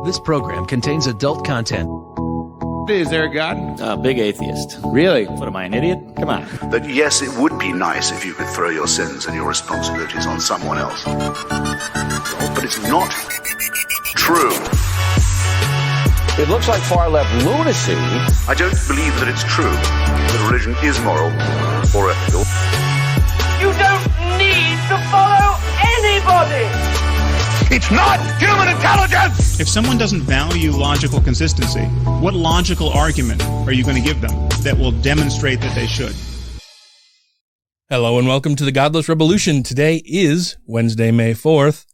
This program contains adult content. Is there a God? Big atheist. Really? What am I, an idiot? Come on. That yes, it would be nice if you could throw your sins and your responsibilities on someone else. But it's not true. It looks like far-left lunacy. I don't believe that it's true that religion is moral or ethical. You don't need to follow anybody! It's not human intelligence! If someone doesn't value logical consistency, what logical argument are you going to give them that will demonstrate that they should? Hello and welcome to the Godless Rebelution. Today is Wednesday, May 4th.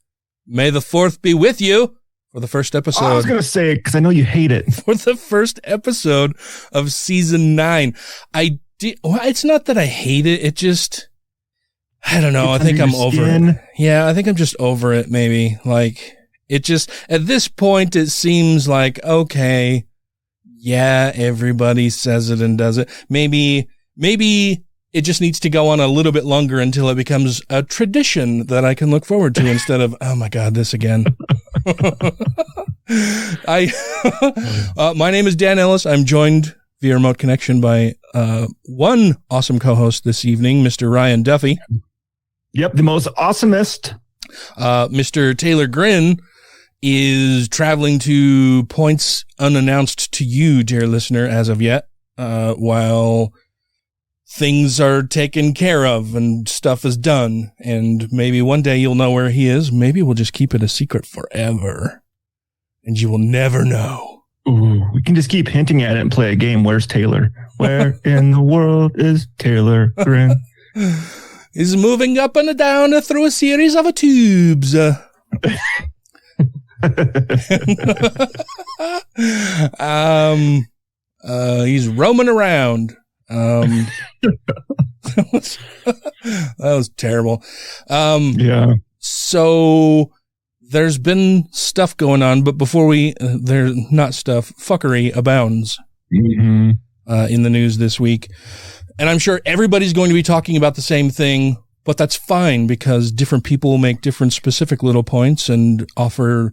May the 4th be with you for the first episode. I was going to say it because I know you hate it. For the first episode of season 9. It's not that I hate it. It just, I don't know. I think I'm over it. Yeah, I think I'm just over it, maybe. Like, it just, at this point, it seems like, okay, yeah, everybody says it and does it. Maybe it just needs to go on a little bit longer until it becomes a tradition that I can look forward to instead of, oh my God, this again. My name is Dan Ellis. I'm joined via remote connection by one awesome co-host this evening, Mr. Ryan Duffy. Yep, the most awesomest. Mr. Taylor Grin is traveling to points unannounced to you, dear listener, as of yet, while things are taken care of and stuff is done. And maybe one day you'll know where he is. Maybe we'll just keep it a secret forever. And you will never know. Ooh, we can just keep hinting at it and play a game. Where's Taylor? Where in the world is Taylor Grin? He's moving up and down through a series of tubes. He's roaming around. That was terrible. Yeah. So there's been stuff going on, but before there's not stuff, fuckery abounds in the news this week. And I'm sure everybody's going to be talking about the same thing, but that's fine because different people make different specific little points and offer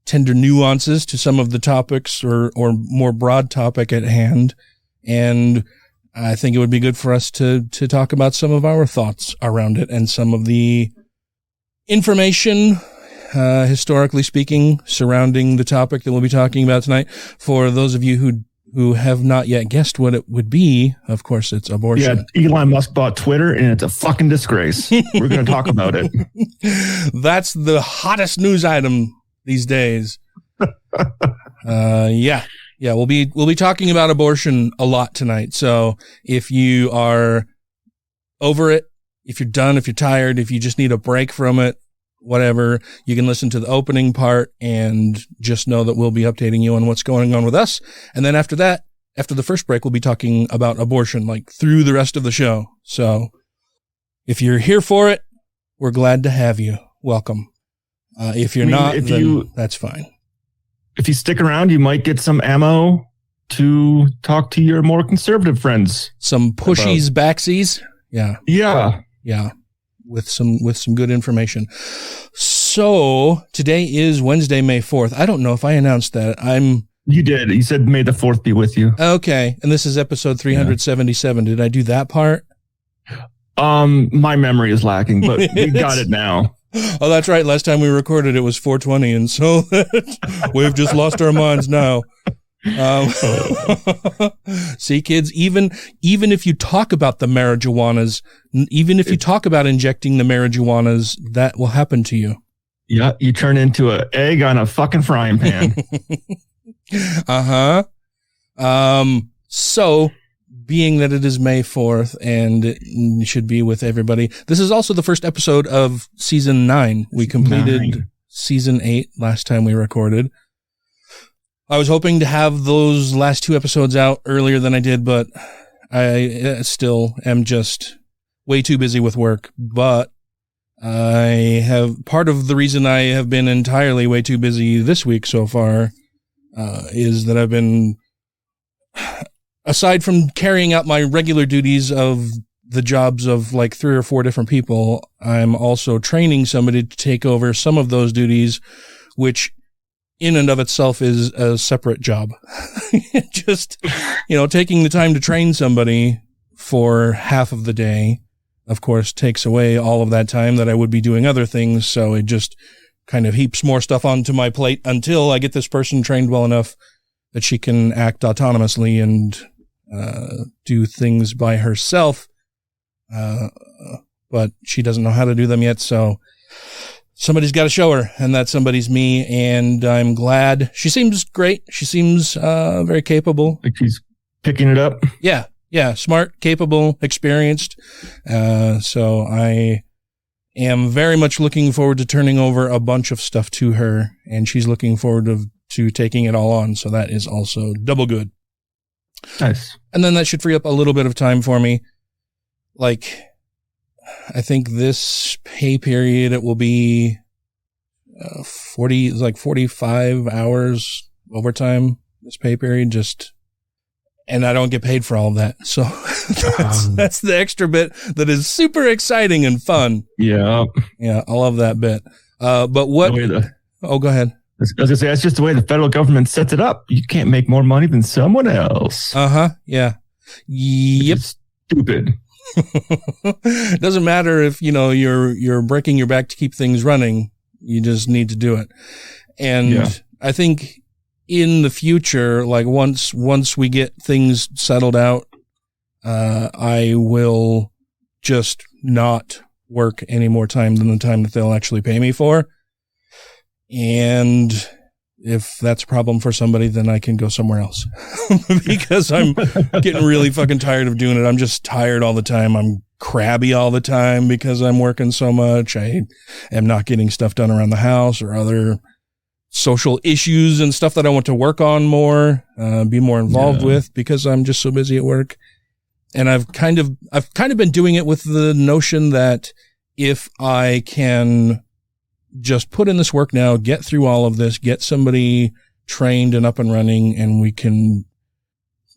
tender nuances to some of the topics or more broad topic at hand. And I think it would be good for us to talk about some of our thoughts around it and some of the information, historically speaking, surrounding the topic that we'll be talking about tonight. For those of you who have not yet guessed what it would be, of course, it's abortion. Yeah, Elon Musk bought Twitter, and it's a fucking disgrace. We're going to talk about it. That's the hottest news item these days. Yeah, we'll be talking about abortion a lot tonight. So if you are over it, if you're done, if you're tired, if you just need a break from it, whatever, you can listen to the opening part and just know that we'll be updating you on what's going on with us. And then after that, after the first break, we'll be talking about abortion, like through the rest of the show. So if you're here for it, we're glad to have you. Welcome. If you're not, then that's fine. If you stick around, you might get some ammo to talk to your more conservative friends. Some pushies, backsies. Yeah. With some good information. So today is Wednesday, May 4th. I don't know if I announced that. You did. You said May the 4th be with you. Okay. And this is episode 377. Did I do that part? My memory is lacking, but we got it now. Oh, that's right. Last time we recorded, it was 420. And so we've just lost our minds now. See, kids, even if you talk about the marijuanas, even if you talk about injecting the marijuanas, that will happen to you. Yeah, you turn into an egg on a fucking frying pan. So, being that it is May 4th and it should be with everybody, this is also the first episode of season 9. We completed season 8 last time we recorded. I was hoping to have those last 2 episodes out earlier than I did, but I still am just way too busy with work. But part of the reason I have been entirely way too busy this week so far is that I've been, aside from carrying out my regular duties of the jobs of like 3 or 4 different people, I'm also training somebody to take over some of those duties, which in and of itself is a separate job. Just, taking the time to train somebody for half of the day, of course, takes away all of that time that I would be doing other things. So it just kind of heaps more stuff onto my plate until I get this person trained well enough that she can act autonomously and do things by herself. But she doesn't know how to do them yet. So somebody's got to show her, and that somebody's me. And I'm glad. She seems great. She seems very capable. Like she's picking it up. Yeah. Smart, capable, experienced. So I am very much looking forward to turning over a bunch of stuff to her, and she's looking forward to taking it all on. So that is also double good. Nice. And then that should free up a little bit of time for me. Like, I think this pay period, it will be 45 hours overtime this pay period, and I don't get paid for all of that. So that's the extra bit that is super exciting and fun. Yeah. Yeah. I love that bit. But what, go ahead. I was going to say, that's just the way the federal government sets it up. You can't make more money than someone else. Yeah. Yep. Stupid. It doesn't matter if, you're breaking your back to keep things running. You just need to do it. And I think in the future, like once we get things settled out, I will just not work any more time than the time that they'll actually pay me for. And if that's a problem for somebody, then I can go somewhere else because I'm getting really fucking tired of doing it. I'm just tired all the time. I'm crabby all the time because I'm working so much. I am not getting stuff done around the house or other social issues and stuff that I want to work on more, be more involved with because I'm just so busy at work. And I've kind of been doing it with the notion that if I can just put in this work now, get through all of this, get somebody trained and up and running, and we can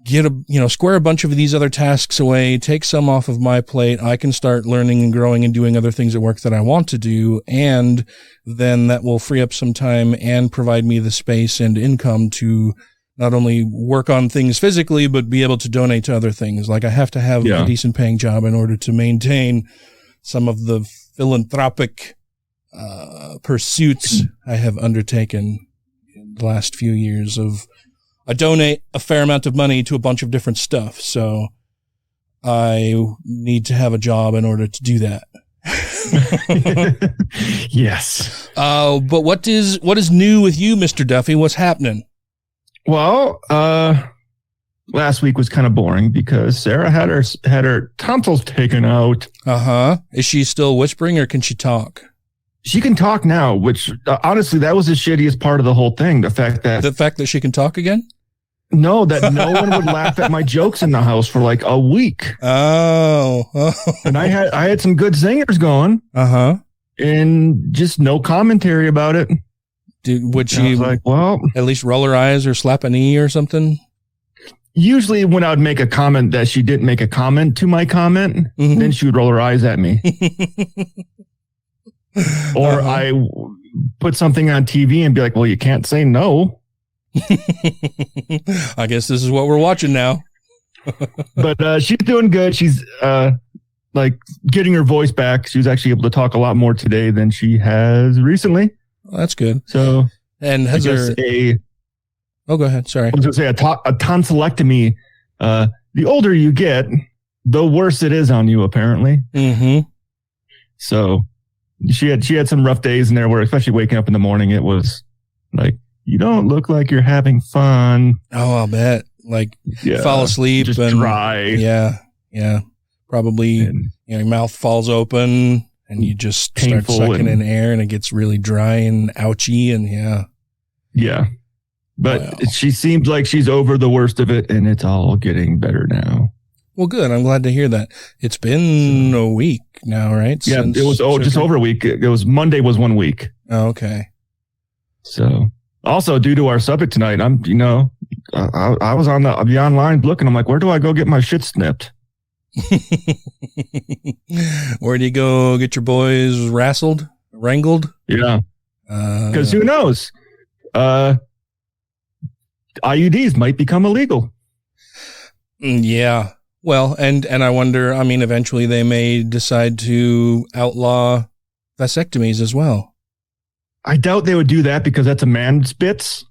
get square a bunch of these other tasks away, take some off of my plate. I can start learning and growing and doing other things at work that I want to do. And then that will free up some time and provide me the space and income to not only work on things physically, but be able to donate to other things. Like I have to have a decent paying job in order to maintain some of the philanthropic pursuits I have undertaken in the last few years I donate a fair amount of money to a bunch of different stuff. So I need to have a job in order to do that. Yes. But what is new with you, Mr. Duffy? What's happening? Well, last week was kind of boring because Sarah had her tonsils taken out. Is she still whispering or can she talk? She can talk now, which honestly, that was the shittiest part of the whole thing. The fact that she can talk again? No, that no one would laugh at my jokes in the house for like a week. Oh. And I had some good singers going. And just no commentary about it. Would she at least roll her eyes or slap a knee or something? Usually when I would make a comment that she didn't make a comment to my comment, then she would roll her eyes at me. Or I put something on TV and be like, well, you can't say no. I guess this is what we're watching now. But she's doing good. She's like getting her voice back. She was actually able to talk a lot more today than she has recently. Well, that's good. So, and has there go ahead. Sorry. I was going to say a tonsillectomy. The older you get, the worse it is on you, apparently. So she had some rough days in there where, especially waking up in the morning, it was like, you don't look like you're having fun. Oh, I'll bet. Like fall asleep just and dry. Yeah. Probably your mouth falls open and you just start sucking in air and it gets really dry and ouchy and yeah. But she seems like she's over the worst of it and it's all getting better now. Well, good. I'm glad to hear that. It's been a week now, right? Yeah, it was just over a week. It was Monday was 1 week. Oh, okay. So also due to our subject tonight, I was on the online looking. I'm like, where do I go get my shit snipped? Where do you go get your boys wrangled? Yeah. Because who knows? IUDs might become illegal. Yeah. Well, and I wonder, I mean, eventually they may decide to outlaw vasectomies as well. I doubt they would do that because that's a man's bits.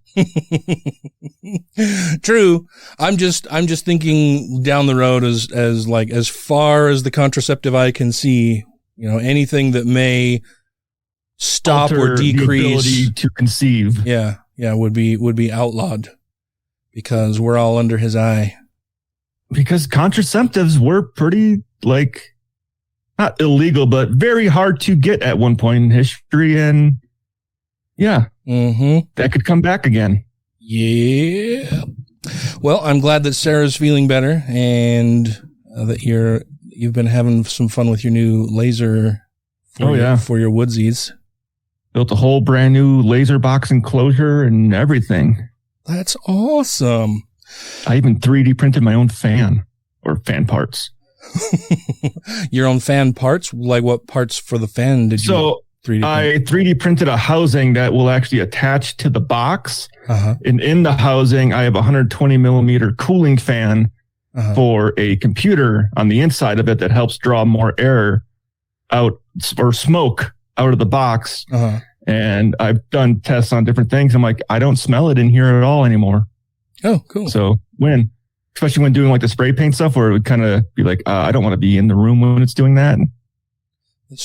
True. I'm just thinking down the road as far as the contraceptive eye can see, you know, anything that may stop Alter or decrease the ability to conceive. Yeah, would be outlawed because we're all under his eye. Because contraceptives were pretty, like, not illegal, but very hard to get at one point in history. And yeah, that could come back again. Yeah. Well, I'm glad that Sarah's feeling better and that you've been having some fun with your new laser for your woodsies. Built a whole brand new laser box enclosure and everything. That's awesome. I even 3D printed my own fan or fan parts. Your own fan parts? Like what parts for the fan did you 3D print? I 3D printed a housing that will actually attach to the box. And in the housing, I have a 120 millimeter cooling fan for a computer on the inside of it that helps draw more air out or smoke out of the box. And I've done tests on different things. I'm like, I don't smell it in here at all anymore. Oh, cool. So especially when doing like the spray paint stuff where it would kind of be like, I don't want to be in the room when it's doing that.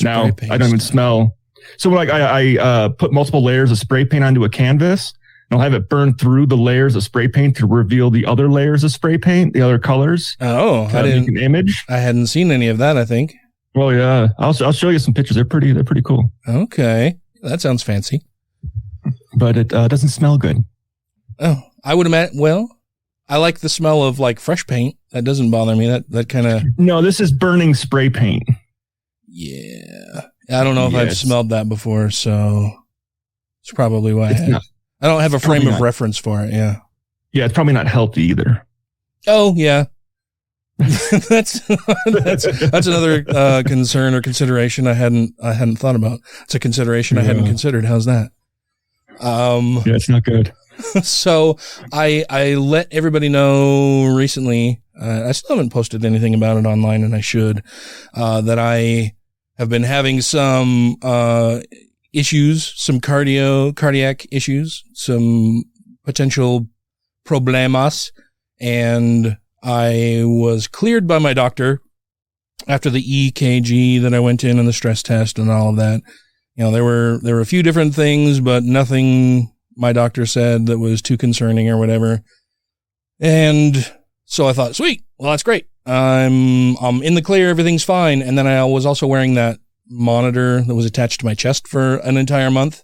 Now I don't even smell. So like I put multiple layers of spray paint onto a canvas and I'll have it burn through the layers of spray paint to reveal the other layers of spray paint, the other colors. Oh, I didn't make an image. I hadn't seen any of that, I think. Well, yeah, I'll show you some pictures. They're pretty cool. Okay. That sounds fancy. But it doesn't smell good. Oh, I would imagine. Well, I like the smell of like fresh paint. That doesn't bother me. That kind of. No, this is burning spray paint. Yeah. I don't know if I've smelled that before, so it's probably why I don't have a frame of reference for it. Yeah. Yeah, it's probably not healthy either. Oh, yeah. that's another concern or consideration I hadn't thought about. It's a consideration I hadn't considered. How's that? Yeah, it's not good. So I let everybody know recently. I still haven't posted anything about it online, and I should. That I have been having some issues, some cardiac issues, some potential problemas, and I was cleared by my doctor after the EKG that I went in and the stress test and all of that. You know, there were a few different things, but nothing my doctor said that was too concerning or whatever. And so I thought, sweet, well, that's great. I'm in the clear. Everything's fine. And then I was also wearing that monitor that was attached to my chest for an entire month.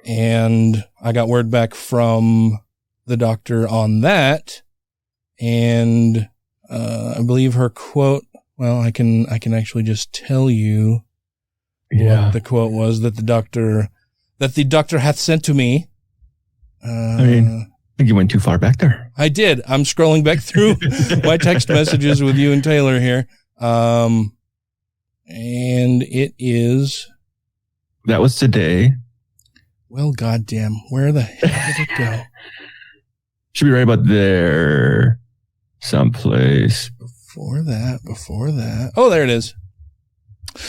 And I got word back from the doctor on that. And I believe her quote, well, I can actually just tell you what the quote was that the doctor hath sent to me. I think you went too far back there. I did. I'm scrolling back through my text messages with you and Taylor here. And it is. That was today. Well, goddamn. Where the hell did it go? Should be right about there. Someplace. Before that. Oh, there it is.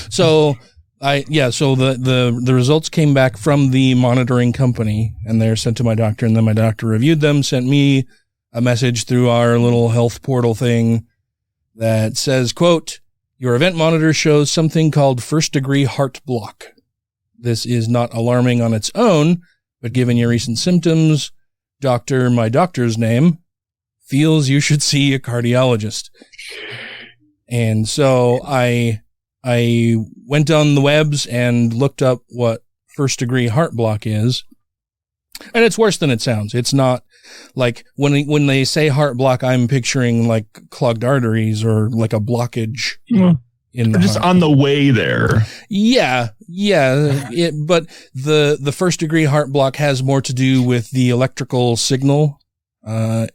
So the results came back from the monitoring company and they're sent to my doctor, and then my doctor reviewed them, sent me a message through our little health portal thing that says, quote, your event monitor shows something called first-degree heart block. This is not alarming on its own, but given your recent symptoms, my doctor's name, feels you should see a cardiologist. And so I went on the webs and looked up what first-degree heart block is. And it's worse than it sounds. It's not like when they say heart block, I'm picturing like clogged arteries or like a blockage in the just heart. On the way there. Yeah. But the first degree heart block has more to do with the electrical signal in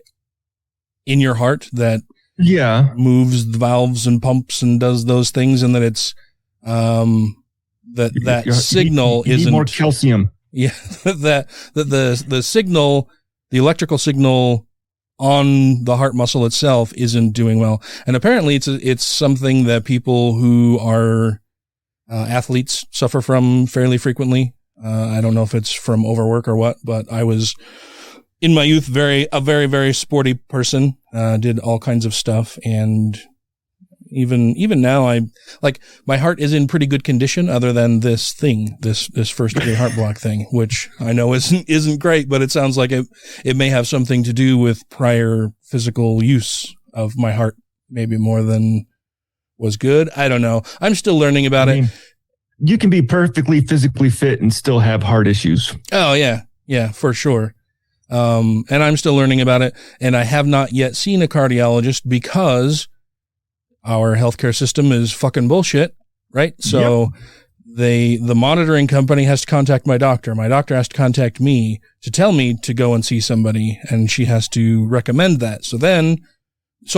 your heart that moves the valves and pumps and does those things, and that it's that signal you need isn't more calcium. Yeah, that the signal, the electrical signal on the heart muscle itself isn't doing well. And apparently it's something that people who are athletes suffer from fairly frequently. I don't know if it's from overwork or what, but I was in my youth a very, very sporty person, did all kinds of stuff. And even now my heart is in pretty good condition other than this first degree heart block thing, which I know isn't great, but it sounds like it may have something to do with prior physical use of my heart, maybe more than was good. I don't know. I'm still learning about it. You can be perfectly physically fit and still have heart issues. Oh yeah. Yeah, for sure. And I'm still learning about it, and I have not yet seen a cardiologist because our healthcare system is fucking bullshit, right? So the monitoring company has to contact my doctor. My doctor has to contact me to tell me to go and see somebody, and she has to recommend that. So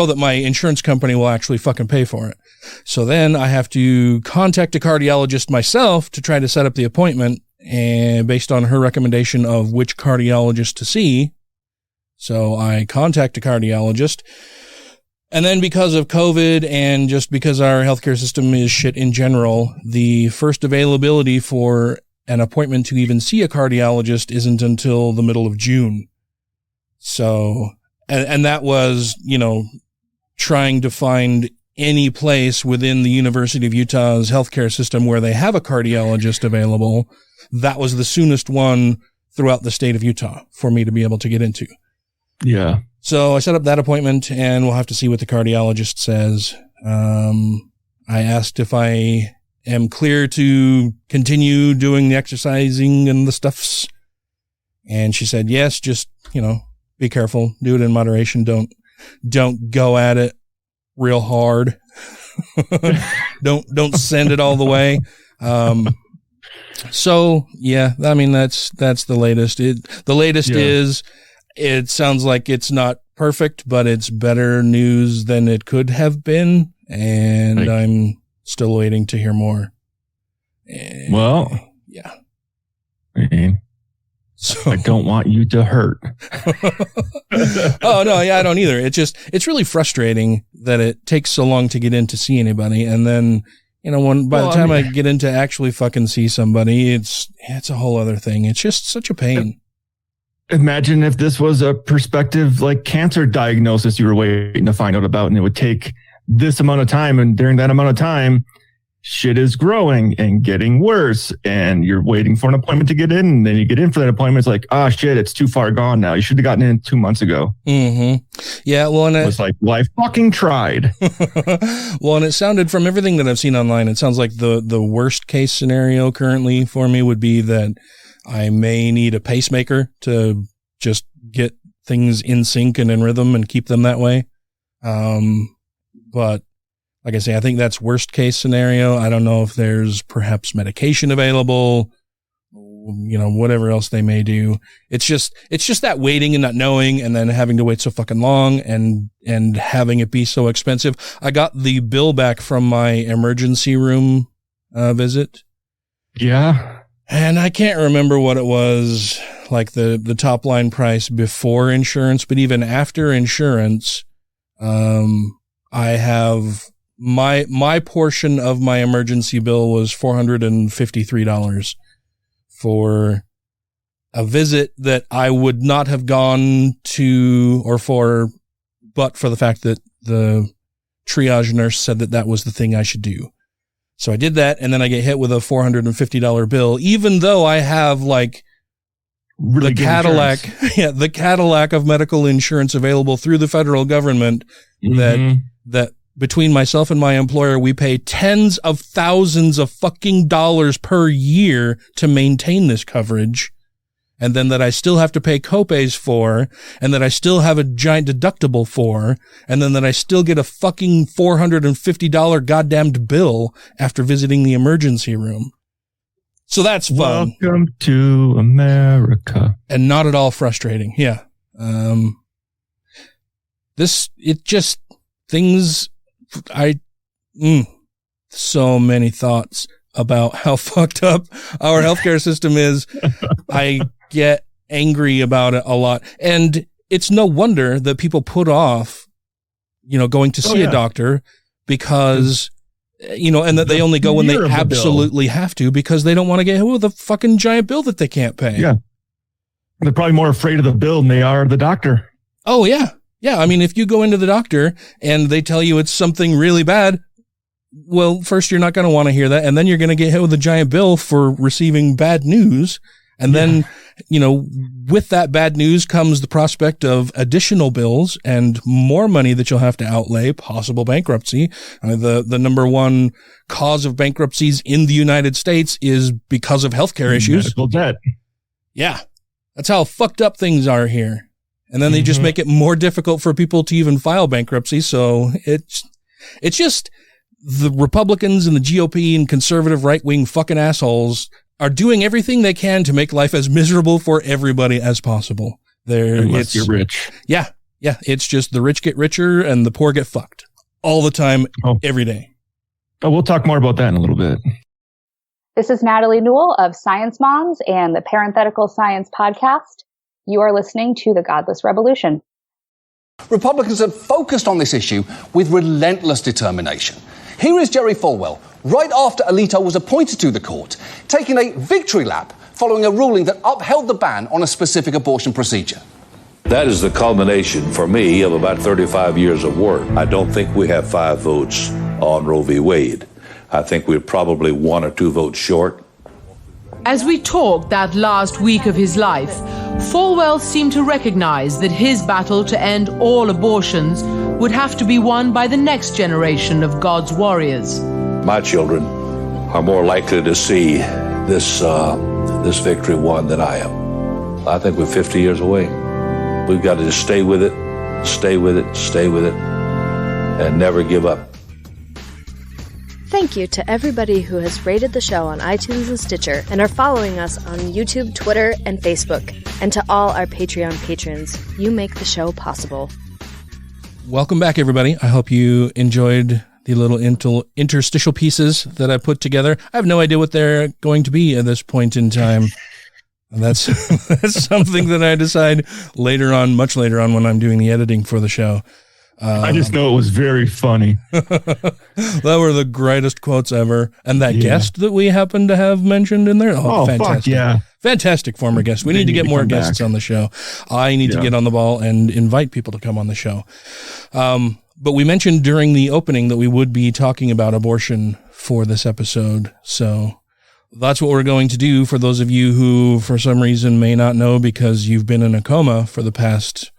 that my insurance company will actually fucking pay for it. So then I have to contact a cardiologist myself to try to set up the appointment, and based on her recommendation of which cardiologist to see. So I contact a cardiologist. And then because of COVID and just because our healthcare system is shit in general, the first availability for an appointment to even see a cardiologist isn't until the middle of June. So, and that was, trying to find any place within the University of Utah's healthcare system where they have a cardiologist available. That was the soonest one throughout the state of Utah for me to be able to get into. Yeah. So I set up that appointment, and we'll have to see what the cardiologist says. I asked if I am clear to continue doing the exercising and the stuffs. And she said, yes, just, be careful. Do it in moderation. Don't go at it real hard. Don't send it all the way. So yeah, I mean, that's the latest. The latest is, it sounds like it's not perfect, but it's better news than it could have been. And I'm still waiting to hear more. And, yeah. So, I don't want you to hurt. Oh no, yeah, I don't either. It's really frustrating that it takes so long to get in to see anybody. And then, by the time I get in to actually fucking see somebody, it's a whole other thing. It's just such a pain. Imagine if this was a prospective cancer diagnosis you were waiting to find out about, and it would take this amount of time. And during that amount of time, shit is growing and getting worse, and you're waiting for an appointment to get in. And then you get in for that appointment. It's like, shit, it's too far gone now. You should have gotten in 2 months ago. Mm-hmm. Yeah. Well, and it's like, well, I fucking tried. Well, and it sounded, from everything that I've seen online, it sounds like the worst case scenario currently for me would be that I may need a pacemaker to just get things in sync and in rhythm and keep them that way. But like I say, I think that's worst case scenario. I don't know if there's perhaps medication available, whatever else they may do. It's just that waiting and not knowing, and then having to wait so fucking long and having it be so expensive. I got the bill back from my emergency room visit. Yeah. And I can't remember what it was, like the top line price before insurance, but even after insurance, I have my portion of my emergency bill was $453 for a visit that I would not have gone to but for the fact that the triage nurse said that was the thing I should do. So I did that, and then I get hit with a $450 bill, even though I have really the Cadillac, the Cadillac of medical insurance available through the federal government. Mm-hmm. That between myself and my employer, we pay tens of thousands of fucking dollars per year to maintain this coverage. And then that I still have to pay copays for, and that I still have a giant deductible for, and then that I still get a fucking $450 goddamned bill after visiting the emergency room. So that's fun. Welcome to America. And not at all frustrating. Yeah. So many thoughts. about how fucked up our healthcare system is, I get angry about it a lot. And it's no wonder that people put off, going to see a doctor because, and that they only go when they absolutely have to because they don't want to get hit with a fucking giant bill that they can't pay. Yeah. They're probably more afraid of the bill than they are the doctor. Oh, yeah. Yeah. I mean, if you go into the doctor and they tell you it's something really bad, well, first, you're not going to want to hear that. And then you're going to get hit with a giant bill for receiving bad news. And then, with that bad news comes the prospect of additional bills and more money that you'll have to outlay, possible bankruptcy. The number one cause of bankruptcies in the United States is because of healthcare issues. Medical debt. Yeah. That's how fucked up things are here. And then they just make it more difficult for people to even file bankruptcy. So it's just the Republicans and the GOP and conservative right-wing fucking assholes are doing everything they can to make life as miserable for everybody as possible. Unless you're rich. Yeah. Yeah. It's just the rich get richer and the poor get fucked all the time, every day. Oh, we'll talk more about that in a little bit. This is Natalie Newell of Science Moms and the Parenthetical Science Podcast. You are listening to the Godless Rebelution. Republicans have focused on this issue with relentless determination. Here is Jerry Falwell, right after Alito was appointed to the court, taking a victory lap following a ruling that upheld the ban on a specific abortion procedure. That is the culmination for me of about 35 years of work. I don't think we have 5 votes on Roe v. Wade. I think we're probably 1 or 2 votes short. As we talked that last week of his life, Falwell seemed to recognize that his battle to end all abortions would have to be won by the next generation of God's warriors. My children are more likely to see this victory won than I am. I think we're 50 years away. We've got to just stay with it, and never give up. Thank you to everybody who has rated the show on iTunes and Stitcher and are following us on YouTube, Twitter, and Facebook. And to all our Patreon patrons, you make the show possible. Welcome back, everybody. I hope you enjoyed the little interstitial pieces that I put together. I have no idea what they're going to be at this point in time. And that's something that I decide later on, much later on, when I'm doing the editing for the show. I just know it was very funny. That were the greatest quotes ever. And that guest that we happen to have mentioned in there. Oh, fantastic. Fuck yeah. Fantastic former guest. We need to get more guests on the show. I need to get on the ball and invite people to come on the show. But we mentioned during the opening that we would be talking about abortion for this episode. So that's what we're going to do for those of you who, for some reason, may not know because you've been in a coma for the past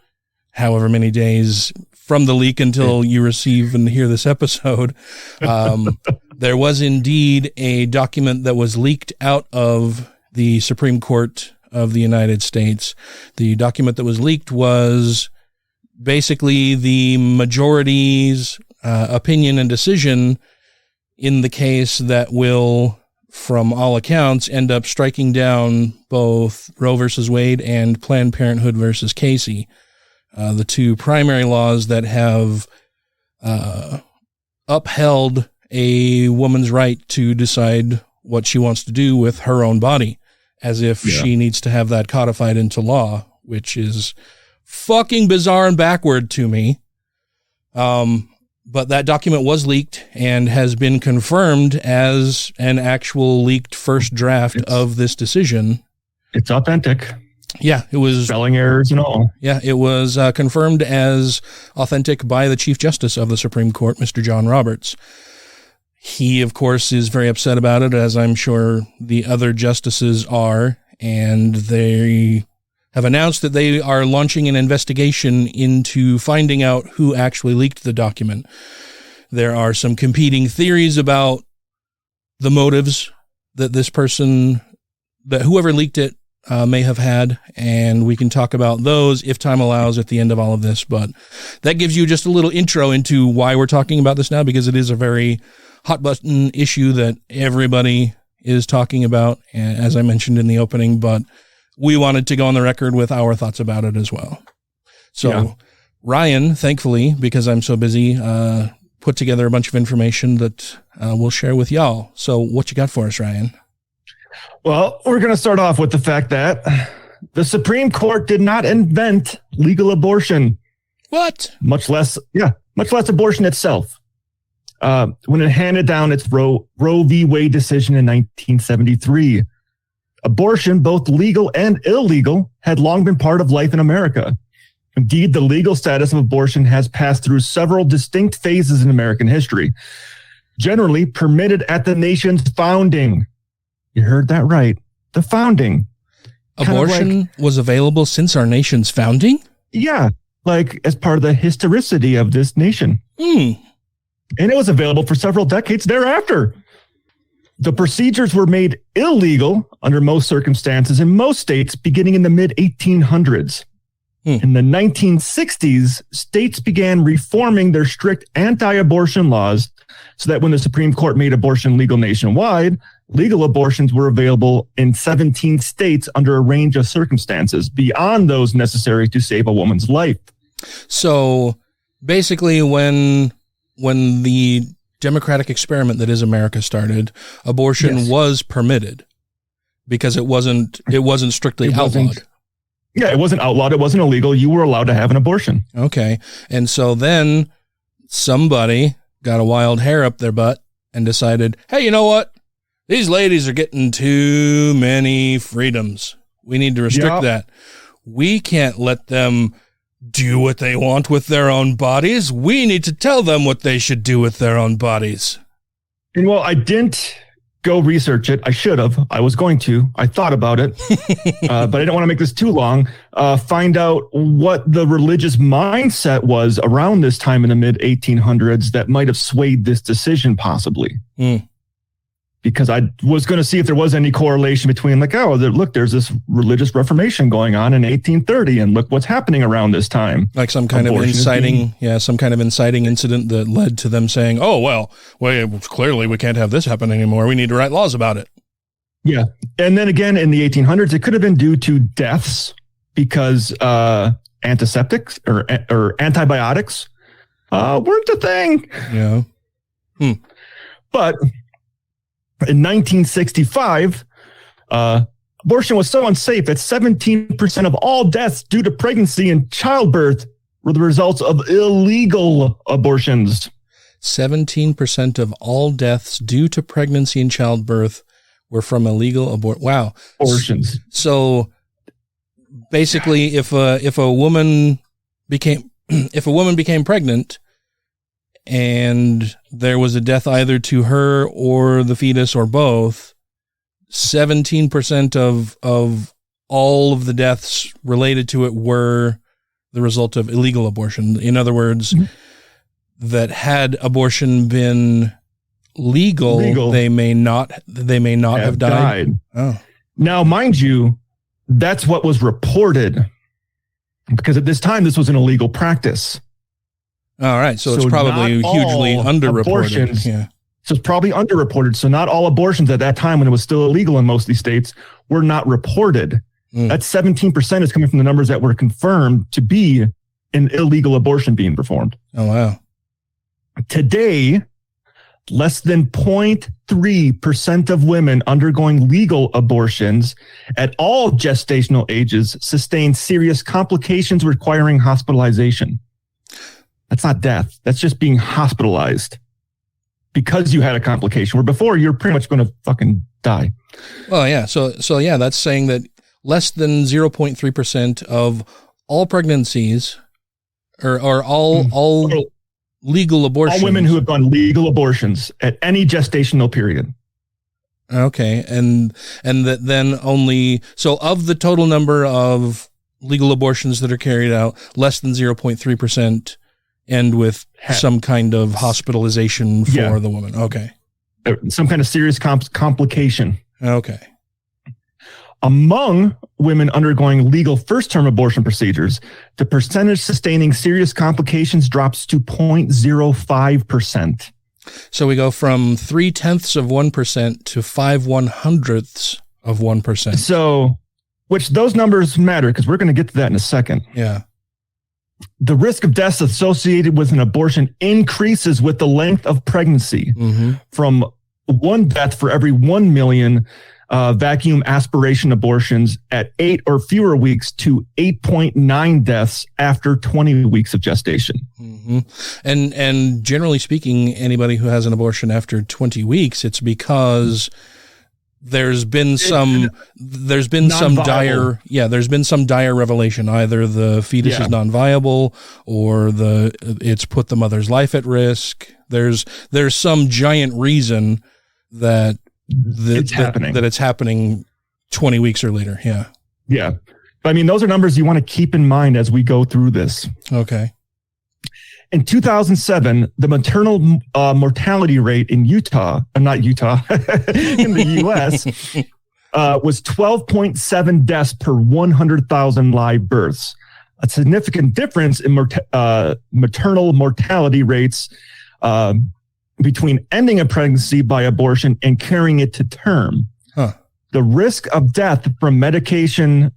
however many days from the leak until you receive and hear this episode. There was indeed a document that was leaked out of the Supreme Court of the United States. The document that was leaked was basically the majority's opinion and decision in the case that will, from all accounts, end up striking down both Roe versus Wade and Planned Parenthood versus Casey. The two primary laws that have upheld a woman's right to decide what she wants to do with her own body, as if she needs to have that codified into law, which is fucking bizarre and backward to me. But that document was leaked and has been confirmed as an actual leaked first draft of this decision. It's authentic. Yeah, it was spelling errors and all. Yeah, it was confirmed as authentic by the Chief Justice of the Supreme Court, Mr. John Roberts. He, of course, is very upset about it, as I'm sure the other justices are, and they have announced that they are launching an investigation into finding out who actually leaked the document. There are some competing theories about the motives that this person, that whoever leaked it, may have had, and we can talk about those if time allows at the end of all of this. But that gives you just a little intro into why we're talking about this now, because it is a very hot button issue that everybody is talking about, as I mentioned in the opening, but we wanted to go on the record with our thoughts about it as well. So Ryan, thankfully, because I'm so busy put together a bunch of information that we'll share with y'all. So what you got for us, Ryan? Well, we're going to start off with the fact that the Supreme Court did not invent legal abortion. What? Much less abortion itself. When it handed down its Roe v. Wade decision in 1973, abortion, both legal and illegal, had long been part of life in America. Indeed, the legal status of abortion has passed through several distinct phases in American history, generally permitted at the nation's founding. You heard that right. The founding. Abortion was available since our nation's founding? Yeah, like as part of the historicity of this nation. And it was available for several decades thereafter. The procedures were made illegal under most circumstances in most states beginning in the mid-1800s. In the 1960s, states began reforming their strict anti-abortion laws so that when the Supreme Court made abortion legal nationwide, legal abortions were available in 17 states under a range of circumstances beyond those necessary to save a woman's life. So basically when the democratic experiment that is America started, abortion was permitted because it wasn't strictly outlawed. Yeah, it wasn't outlawed. It wasn't illegal. You were allowed to have an abortion. Okay. And so then somebody got a wild hair up their butt and decided, hey, you know what? These ladies are getting too many freedoms. We need to restrict that. We can't let them do what they want with their own bodies. We need to tell them what they should do with their own bodies. And well, I didn't go research it. I should have. I was going to. I thought about it, but I didn't want to make this too long. Find out what the religious mindset was around this time in the mid-1800s that might have swayed this decision possibly. Because I was going to see if there was any correlation between look, there's this religious reformation going on in 1830 and look what's happening around this time. Like some kind of inciting incident that led to them saying, oh, well, clearly we can't have this happen anymore. We need to write laws about it. Yeah. And then again, in the 1800s, it could have been due to deaths because antiseptics or antibiotics weren't a thing. Yeah. But in 1965, abortion was so unsafe that 17% of all deaths due to pregnancy and childbirth were the results of illegal abortions. 17% of all deaths due to pregnancy and childbirth were from illegal abortions. So basically, if a woman became pregnant, and there was a death either to her or the fetus or both, 17% of all of the deaths related to it were the result of illegal abortion. In other words, that had abortion been legal, they may not have died. Oh. Now, mind you, that's what was reported, because at this time, this was an illegal practice. All right. So it's probably hugely underreported. Yeah. So it's probably underreported. So not all abortions at that time, when it was still illegal in most of these states, were not reported. That 17% is coming from the numbers that were confirmed to be an illegal abortion being performed. Oh, wow. Today, less than 0.3% of women undergoing legal abortions at all gestational ages sustain serious complications requiring hospitalization. That's not death. That's just being hospitalized because you had a complication, where before you're pretty much going to fucking die. Well, yeah. So yeah, that's saying that less than 0.3% of all pregnancies or all legal abortions. All women who have done legal abortions at any gestational period. Okay. And that then only, so of the total number of legal abortions that are carried out, less than 0.3% end with some kind of hospitalization for the woman. Okay. Some kind of serious complication. Okay. Among women undergoing legal first-term abortion procedures, the percentage sustaining serious complications drops to 0.05%. So we go from 0.3% to 0.05%. So, which those numbers matter, because we're going to get to that in a second. Yeah. the risk of deaths associated with an abortion increases with the length of pregnancy from one death for every 1 million vacuum aspiration abortions at 8 or fewer weeks to 8.9 deaths after 20 weeks of gestation. And generally speaking, anybody who has an abortion after 20 weeks, it's because there's been some dire revelation. Either the fetus is non-viable, or it's put the mother's life at risk. There's some giant reason that it's happening 20 weeks or later. Yeah. I mean, those are numbers you want to keep in mind as we go through this. Okay. In 2007, the maternal mortality rate in in the U.S. was 12.7 deaths per 100,000 live births. A significant difference in maternal mortality rates between ending a pregnancy by abortion and carrying it to term. The risk of death from medication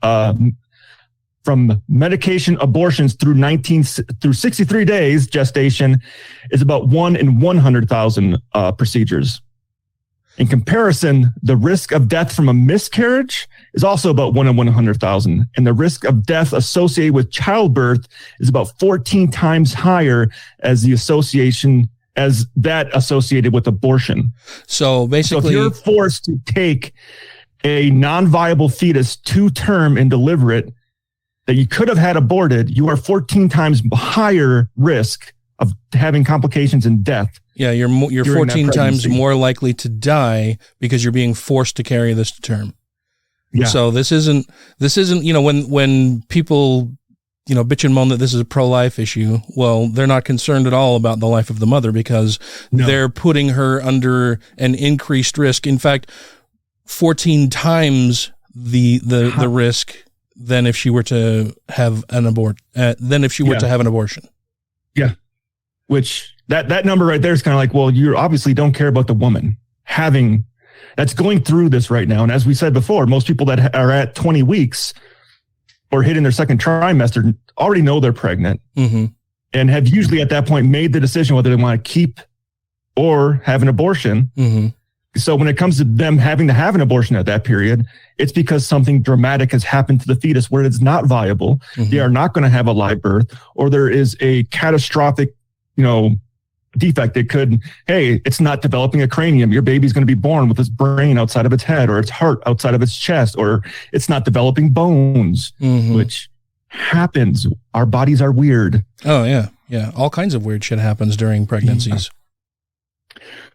abortions through 63 days gestation is about 1 in 100,000 procedures. In comparison, the risk of death from a miscarriage is also about 1 in 100,000, and the risk of death associated with childbirth is about 14 times higher as that associated with abortion. So basically, if you're forced to take a non-viable fetus to term and deliver it that you could have had aborted, you are 14 times higher risk of having complications and death. Yeah, you're 14 times more likely to die because you're being forced to carry this to term. Yeah. So this isn't when people bitch and moan that this is a pro-life issue. Well, they're not concerned at all about the life of the mother because they're putting her under an increased risk. In fact, 14 times the risk than if she were to have an abortion. Yeah. Which that number right there is kind of like, well, you obviously don't care about the woman that's going through this right now. And as we said before, most people that are at 20 weeks or hitting their second trimester already know they're pregnant and have usually at that point made the decision whether they want to keep or have an abortion. So when it comes to them having to have an abortion at that period, it's because something dramatic has happened to the fetus where it's not viable. They are not going to have a live birth, or there is a catastrophic, defect. It could, it's not developing a cranium. Your baby's going to be born with its brain outside of its head, or its heart outside of its chest, or it's not developing bones, which happens. Our bodies are weird. Oh, yeah. Yeah. All kinds of weird shit happens during pregnancies.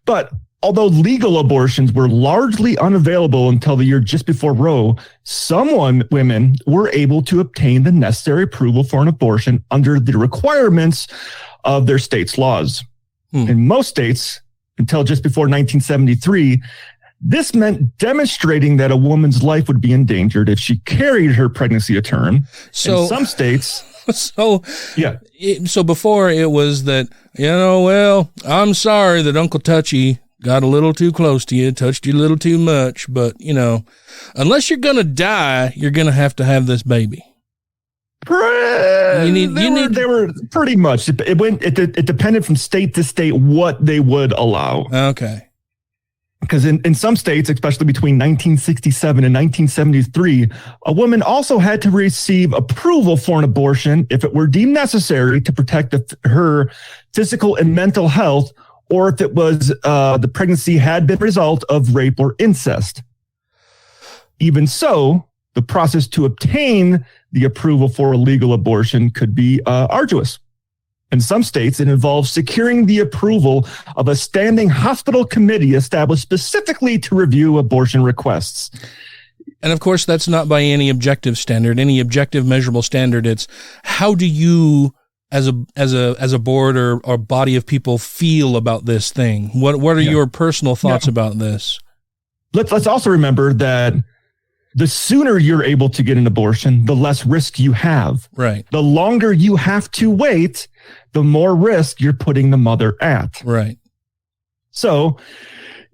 But although legal abortions were largely unavailable until the year just before Roe, some women were able to obtain the necessary approval for an abortion under the requirements of their state's laws. In most states, until just before 1973, this meant demonstrating that a woman's life would be endangered if she carried her pregnancy to term. So, in some states... So before it was that, I'm sorry that Uncle Touchy got a little too close to you, touched you a little too much, but, unless you're going to die, you're going to have this baby. They were pretty much. It depended from state to state what they would allow. Okay. Because in some states, especially between 1967 and 1973, a woman also had to receive approval for an abortion if it were deemed necessary to protect her physical and mental health, or if it was the pregnancy had been a result of rape or incest. Even so, the process to obtain the approval for a legal abortion could be arduous. In some states, it involves securing the approval of a standing hospital committee established specifically to review abortion requests. And of course, that's not by any objective standard, any objective measurable standard. It's how do you, as a board or body of people, feel about this thing? What are your personal thoughts about this? Let's also remember that the sooner you're able to get an abortion, the less risk you have. Right. The longer you have to wait, the more risk you're putting the mother at. Right. So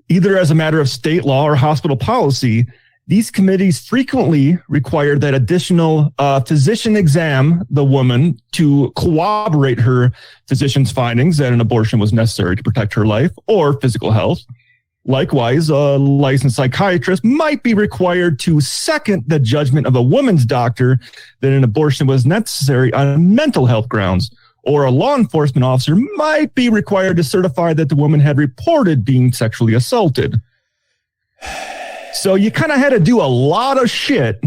either as a matter of state law or hospital policy, these committees frequently require that additional physician exam the woman to corroborate her physician's findings that an abortion was necessary to protect her life or physical health. Likewise, a licensed psychiatrist might be required to second the judgment of a woman's doctor that an abortion was necessary on mental health grounds, or a law enforcement officer might be required to certify that the woman had reported being sexually assaulted. So you kind of had to do a lot of shit,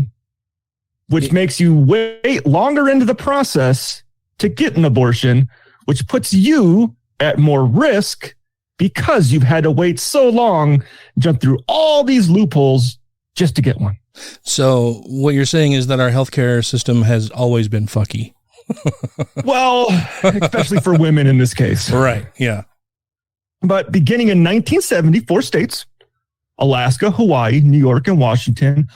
which makes you wait longer into the process to get an abortion, which puts you at more risk because you've had to wait so long, jump through all these loopholes just to get one. So what you're saying is that our healthcare system has always been fucky. Well, especially for women in this case. Right, yeah. But beginning in 1970, 4 states, Alaska, Hawaii, New York, and Washington,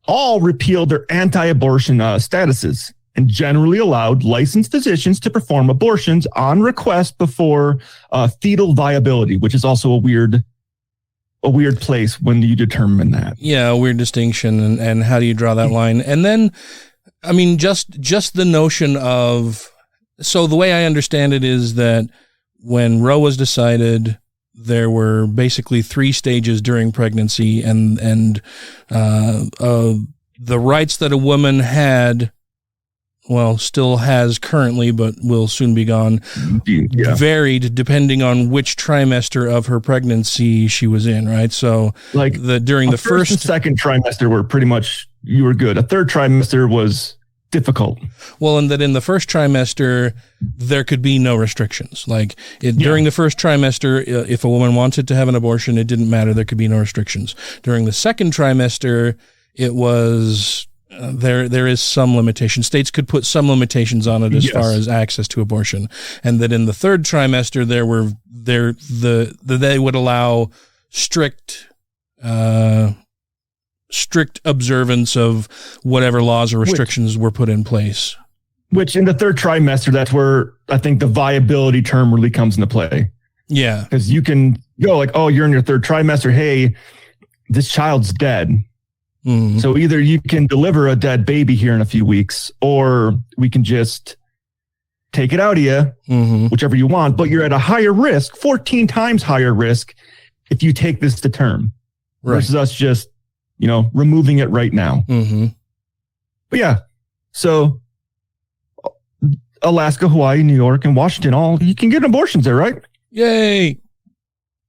all repealed their anti-abortion statuses and generally allowed licensed physicians to perform abortions on request before fetal viability, which is also a weird place when you determine that. Yeah, a weird distinction, and how do you draw that line? And then, I mean, just the notion of, so the way I understand it is that when Roe was decided, there were basically 3 stages during pregnancy, and the rights that a woman had, well, still has currently, but will soon be gone, varied depending on which trimester of her pregnancy she was in, right? So like during the first and second trimester were pretty much, you were good. A third trimester was difficult. Well, and that in the first trimester, there could be no restrictions. Like during the first trimester, if a woman wanted to have an abortion, it didn't matter. There could be no restrictions. During the second trimester, it was... there is some limitation. States could put some limitations on it as far as access to abortion, and that in the third trimester they would allow strict observance of whatever laws or restrictions were put in place. Which in the third trimester, that's where I think the viability term really comes into play. Yeah, because you can go like, oh, you're in your third trimester. Hey, this child's dead. Mm-hmm. So either you can deliver a dead baby here in a few weeks, or we can just take it out of you, whichever you want, but you're at a higher risk, 14 times higher risk if you take this to term versus us just, removing it right now. Mm-hmm. But yeah, so Alaska, Hawaii, New York, and Washington, you can get abortions there, right? Yay.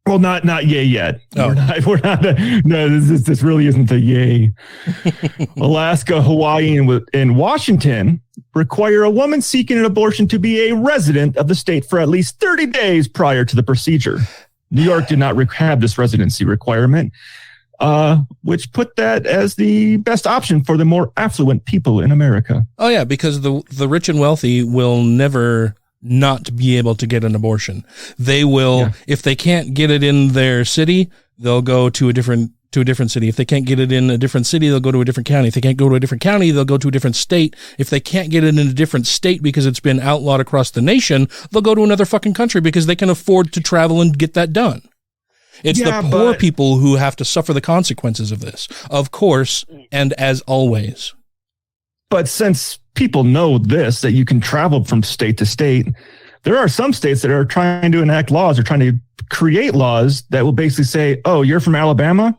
Well, not yay yet. Oh. We're not. No, this really isn't a yay. Alaska, Hawaii, and Washington require a woman seeking an abortion to be a resident of the state for at least 30 days prior to the procedure. New York did not have this residency requirement, which put that as the best option for the more affluent people in America. Oh yeah, because the rich and wealthy will never not be able to get an abortion. They will, if they can't get it in their city, they'll go to a different city. If they can't get it in a different city, they'll go to a different county. If they can't go to a different county, they'll go to a different state. If they can't get it in a different state because it's been outlawed across the nation, they'll go to another fucking country because they can afford to travel and get that done. It's the poor people who have to suffer the consequences of this, of course, and as always. But since people know this, that you can travel from state to state, there are some states that are trying to enact laws or trying to create laws that will basically say, oh, you're from Alabama?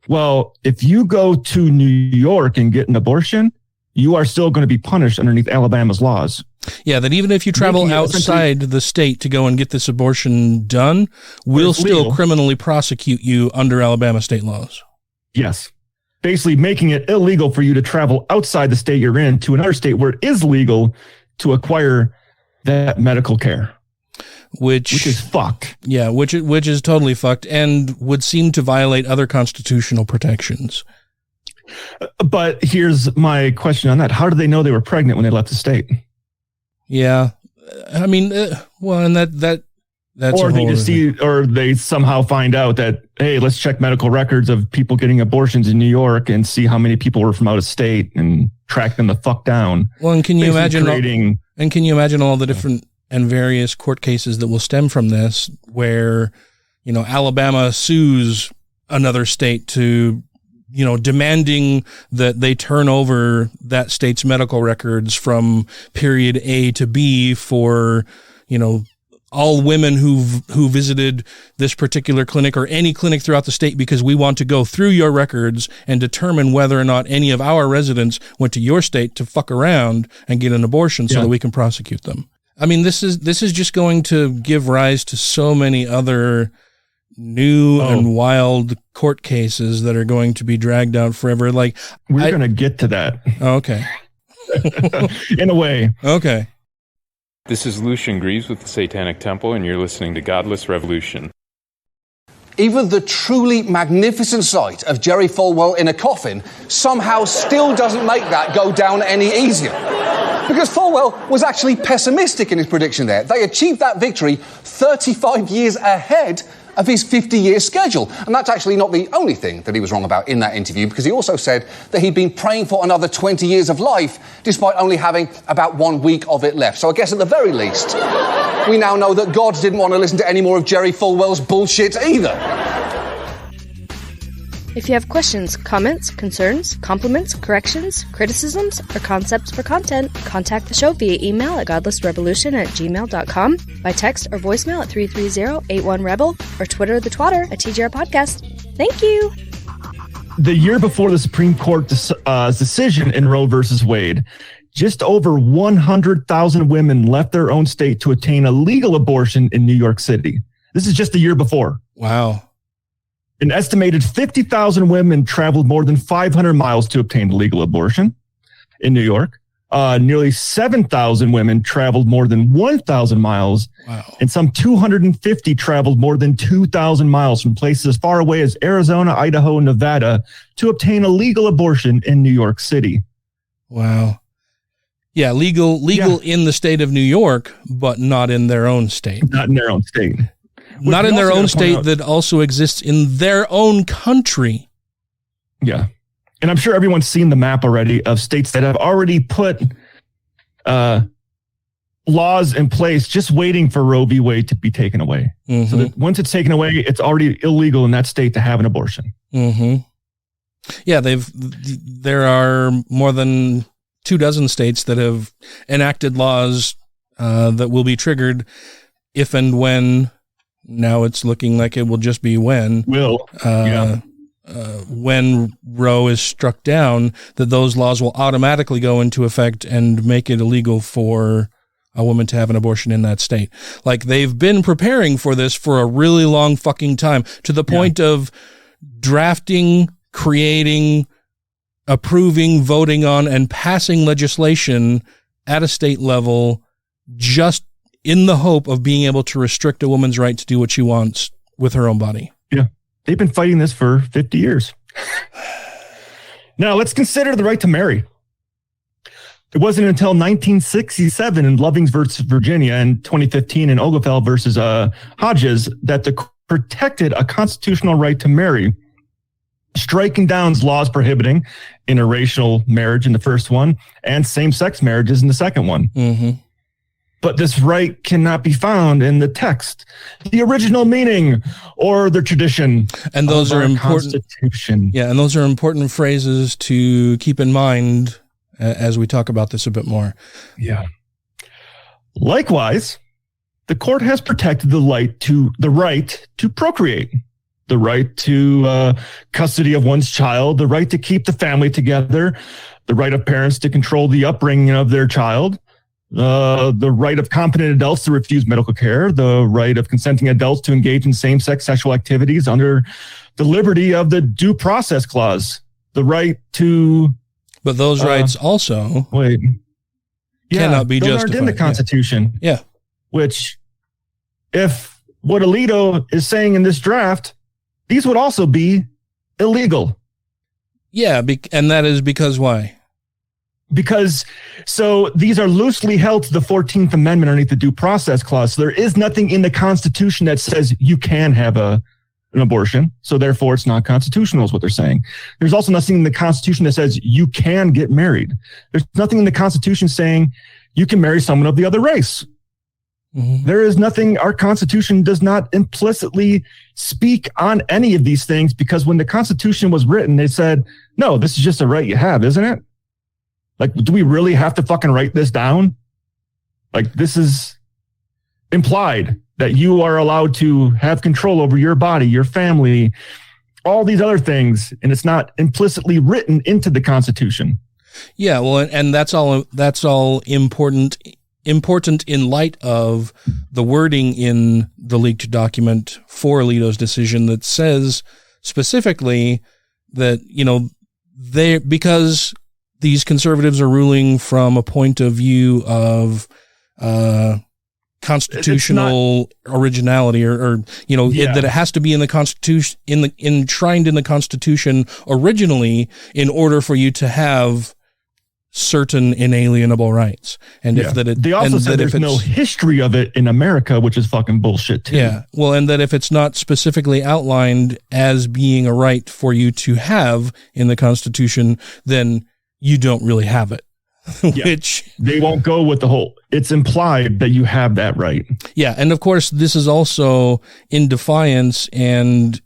Well, if you go to New York and get an abortion, you are still going to be punished underneath Alabama's laws. Yeah, that even if you travel outside the state to go and get this abortion done, we'll still criminally prosecute you under Alabama state laws. Yes. Basically making it illegal for you to travel outside the state you're in to another state where it is legal to acquire that medical care. Which is fucked. Yeah, which is totally fucked and would seem to violate other constitutional protections. But here's my question on that. How did they know they were pregnant when they left the state? Yeah. I mean, well, and that's or they just or they somehow find out that, hey, let's check medical records of people getting abortions in New York and see how many people were from out of state and track them the fuck down. Well, and can you imagine all the different and various court cases that will stem from this, where, Alabama sues another state to demanding that they turn over that state's medical records from period A to B for, all women who visited this particular clinic or any clinic throughout the state, because we want to go through your records and determine whether or not any of our residents went to your state to fuck around and get an abortion so that we can prosecute them. I mean, this is just going to give rise to so many other new and wild court cases that are going to be dragged out forever. Like, we're going to get to that. Okay. In a way. Okay. This is Lucian Greaves with the Satanic Temple, and you're listening to Godless Revolution. Even the truly magnificent sight of Jerry Falwell in a coffin somehow still doesn't make that go down any easier. Because Falwell was actually pessimistic in his prediction there. They achieved that victory 35 years ahead of his 50-year schedule. And that's actually not the only thing that he was wrong about in that interview, because he also said that he'd been praying for another 20 years of life, despite only having about 1 week of it left. So I guess at the very least, we now know that God didn't want to listen to any more of Jerry Falwell's bullshit either. If you have questions, comments, concerns, compliments, corrections, criticisms, or concepts for content, contact the show via email at godlessrebelution@gmail.com, by text or voicemail at 330-81-REBEL, or Twitter the twatter at TGR Podcast. Thank you! The year before the Supreme Court decision in Roe versus Wade, just over 100,000 women left their own state to attain a legal abortion in New York City. This is just the year before. Wow. An estimated 50,000 women traveled more than 500 miles to obtain a legal abortion in New York. Nearly 7,000 women traveled more than 1,000 miles. Wow. And some 250 traveled more than 2,000 miles from places as far away as Arizona, Idaho, and Nevada to obtain a legal abortion in New York City. Wow. Yeah, legal in the state of New York, but not in their own state. Not in their own state. Not in their own state that also exists in their own country. Yeah. And I'm sure everyone's seen the map already of states that have already put laws in place just waiting for Roe v. Wade to be taken away. Mm-hmm. So that once it's taken away, it's already illegal in that state to have an abortion. Mm-hmm. Yeah, there are more than 24 states that have enacted laws that will be triggered if and when. Now it's looking like it will just be when. When Roe is struck down, that those laws will automatically go into effect and make it illegal for a woman to have an abortion in that state. Like, they've been preparing for this for a really long fucking time, to the point of drafting, creating, approving, voting on, and passing legislation at a state level just in the hope of being able to restrict a woman's right to do what she wants with her own body. Yeah. They've been fighting this for 50 years. Now, let's consider the right to marry. It wasn't until 1967 in Lovings versus Virginia and 2015 in Oglethorpe versus Hodges that the court protected a constitutional right to marry, striking down laws prohibiting interracial marriage in the first one and same-sex marriages in the second one. Mm-hmm. But this right cannot be found in the text, the original meaning, or the tradition. And those are important. Constitution. Yeah, and those are important phrases to keep in mind as we talk about this a bit more. Yeah. Likewise, the court has protected the right to procreate, the right to custody of one's child, the right to keep the family together, the right of parents to control the upbringing of their child. The right of competent adults to refuse medical care, the right of consenting adults to engage in same-sex sexual activities under the liberty of the Due Process Clause, the right to... But those rights also cannot be justified. Those aren't in the Constitution. Yeah. Which, if what Alito is saying in this draft, these would also be illegal. Yeah, and that is because why? Because, so these are loosely held to the 14th Amendment underneath the Due Process Clause. So there is nothing in the Constitution that says you can have an abortion. So therefore, it's not constitutional is what they're saying. There's also nothing in the Constitution that says you can get married. There's nothing in the Constitution saying you can marry someone of the other race. There is nothing, our Constitution does not implicitly speak on any of these things, because when the Constitution was written, they said, no, this is just a right you have, isn't it? Like, do we really have to fucking write this down? Like, this is implied that you are allowed to have control over your body, your family, all these other things, and it's not implicitly written into the Constitution. Yeah, well, and that's all important in light of the wording in the leaked document for Alito's decision that says specifically that, because these conservatives are ruling from a point of view of constitutional originality or that it has to be in the Constitution, enshrined in the Constitution originally in order for you to have certain inalienable rights. And they also said there's no history of it in America, which is fucking bullshit too. Yeah. Well, and that if it's not specifically outlined as being a right for you to have in the Constitution, then you don't really have it. Which they won't go with the whole, it's implied that you have that right. Yeah. And of course, this is also in defiance and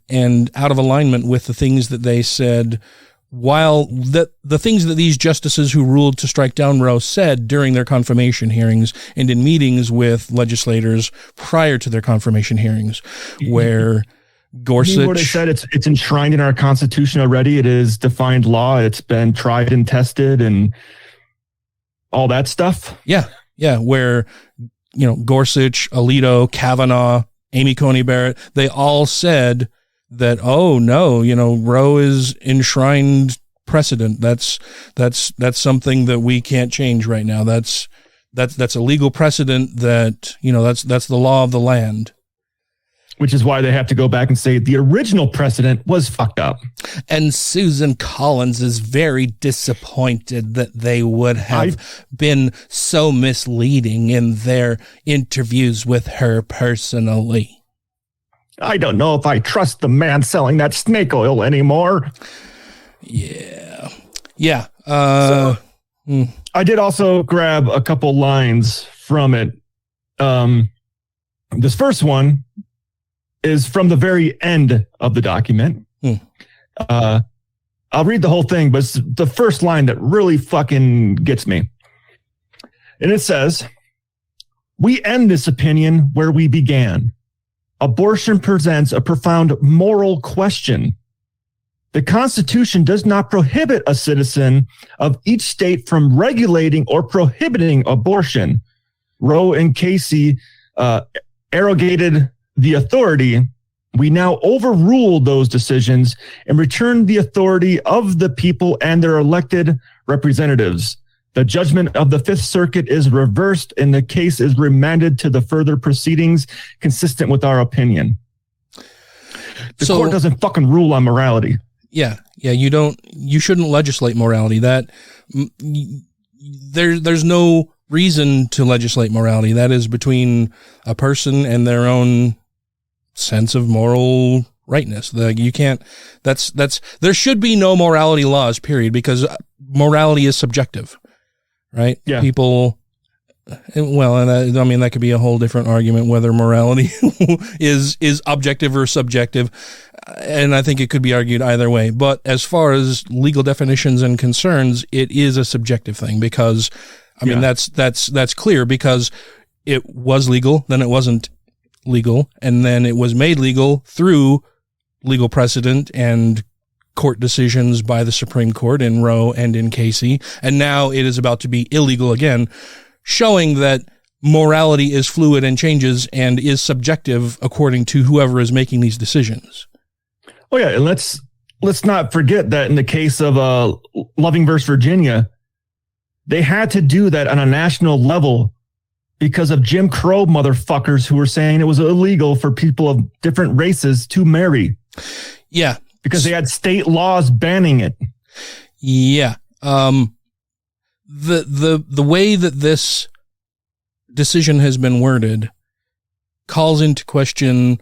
out of alignment with the things that they said while the things that these justices who ruled to strike down Roe said during their confirmation hearings and in meetings with legislators prior to their confirmation hearings, where Gorsuch... What they said, it's enshrined in our Constitution already. It is defined law. It's been tried and tested and all that stuff. Yeah. Yeah. Where, Gorsuch, Alito, Kavanaugh, Amy Coney Barrett, they all said that, oh no, Roe is enshrined precedent. That's something that we can't change right now. That's a legal precedent that, that's the law of the land. Which is why they have to go back and say the original precedent was fucked up. And Susan Collins is very disappointed that they would have been so misleading in their interviews with her personally. I don't know if I trust the man selling that snake oil anymore. Yeah. Yeah. I did also grab a couple lines from it. This first one is from the very end of the document. I'll read the whole thing, but it's the first line that really fucking gets me. And it says, "We end this opinion where we began. Abortion presents a profound moral question. The Constitution does not prohibit a citizen of each state from regulating or prohibiting abortion. Roe and Casey arrogated the authority. We now overrule those decisions and return the authority of the people and their elected representatives. The judgment of the Fifth Circuit is reversed and the case is remanded to the further proceedings consistent with our opinion." The court doesn't fucking rule on morality. Yeah. Yeah. You shouldn't legislate morality. There's no reason to legislate morality. That is between a person and their own sense of moral rightness. You can't, there should be no morality laws, period, because morality is subjective. Right? Yeah. People, well, and I mean, that could be a whole different argument, whether morality is objective or subjective. And I think it could be argued either way. But as far as legal definitions and concerns, it is a subjective thing because, I mean, that's clear because it was legal, then it wasn't legal, and then it was made legal through legal precedent and court decisions by the Supreme Court in Roe and in Casey, and now it is about to be illegal again, showing that morality is fluid and changes and is subjective according to whoever is making these decisions. Oh yeah, and let's not forget that in the case of Loving versus Virginia, they had to do that on a national level because of Jim Crow motherfuckers who were saying it was illegal for people of different races to marry. Yeah. Because they had state laws banning it. Yeah. The way that this decision has been worded calls into question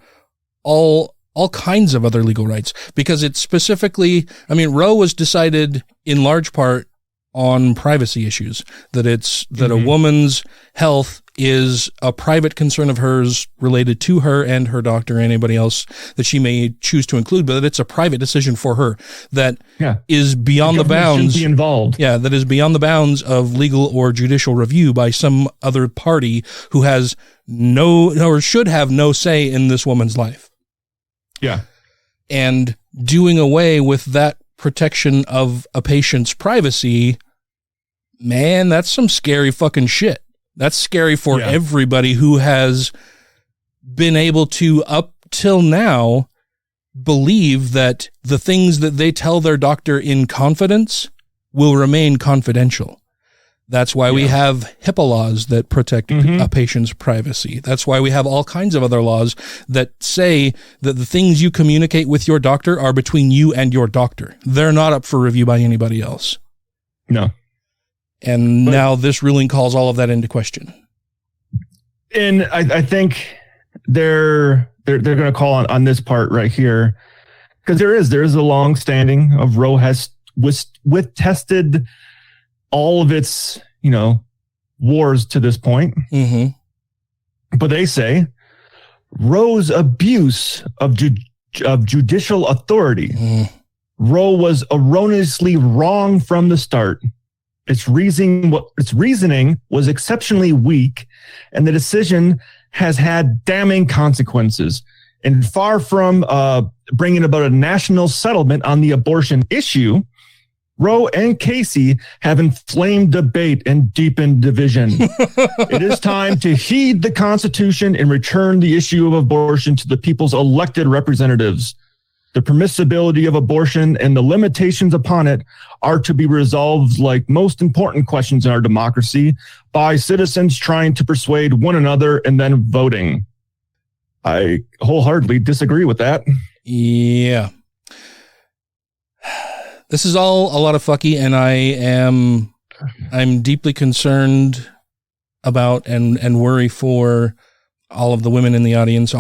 all kinds of other legal rights because it's specifically, I mean, Roe was decided in large part on privacy issues, that a woman's health is a private concern of hers related to her and her doctor or anybody else that she may choose to include, but that it's a private decision for her that is beyond the bounds be involved. Yeah, that is beyond the bounds of legal or judicial review by some other party who has no or should have no say in this woman's life. Yeah. And doing away with that protection of a patient's privacy, man, that's some scary fucking shit. That's scary for everybody who has been able to, up till now, believe that the things that they tell their doctor in confidence will remain confidential. That's why we have HIPAA laws that protect a patient's privacy. That's why we have all kinds of other laws that say that the things you communicate with your doctor are between you and your doctor. They're not up for review by anybody else. No. And now this ruling calls all of that into question. And I think they're going to call on this part right here, because there is a long standing of Roe has tested all of its, wars to this point. But they say Roe's abuse of judicial authority. Roe was erroneously wrong from the start. Its reasoning was exceptionally weak, and the decision has had damning consequences. And far from bringing about a national settlement on the abortion issue, Roe and Casey have inflamed debate and deepened division. It is time to heed the Constitution and return the issue of abortion to the people's elected representatives. The permissibility of abortion and the limitations upon it are to be resolved, like most important questions in our democracy, by citizens trying to persuade one another and then voting. I wholeheartedly disagree with that. Yeah. This is all a lot of fucky, and I'm deeply concerned about and worry for all of the women in the audience,